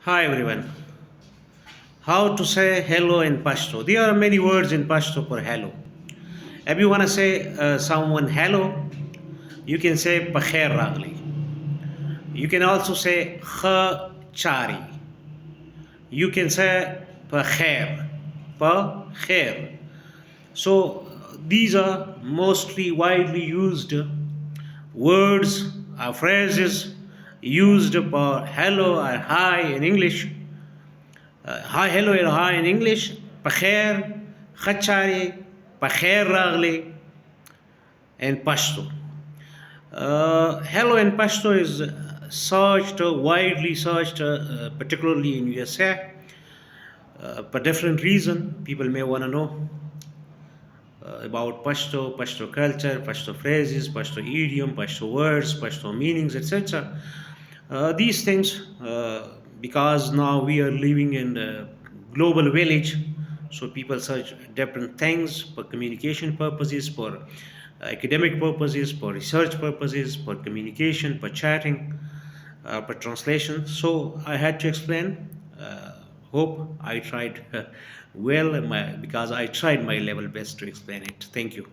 Hi everyone. How to say hello in Pashto? There are many words in Pashto for hello. If you want to say someone hello, you can say pakhair ragli. You can also say chari. You can say pakhair. Pakhair. So these are mostly widely used words or phrases used for hello or hi in English. Hi, hello, hi in English. Pakhair, khachari, pakhair ragli, and Pashto. Hello in Pashto is searched, widely searched, particularly in USA. For different reason, people may want to know about Pashto, Pashto culture, Pashto phrases, Pashto idiom, Pashto words, Pashto meanings, etc. These things, because now we are living in a global village, so people search different things for communication purposes, for academic purposes, for research purposes, for communication, for chatting, for translation. So I had to explain. Hope I tried well, because I tried my level best to explain it. Thank you.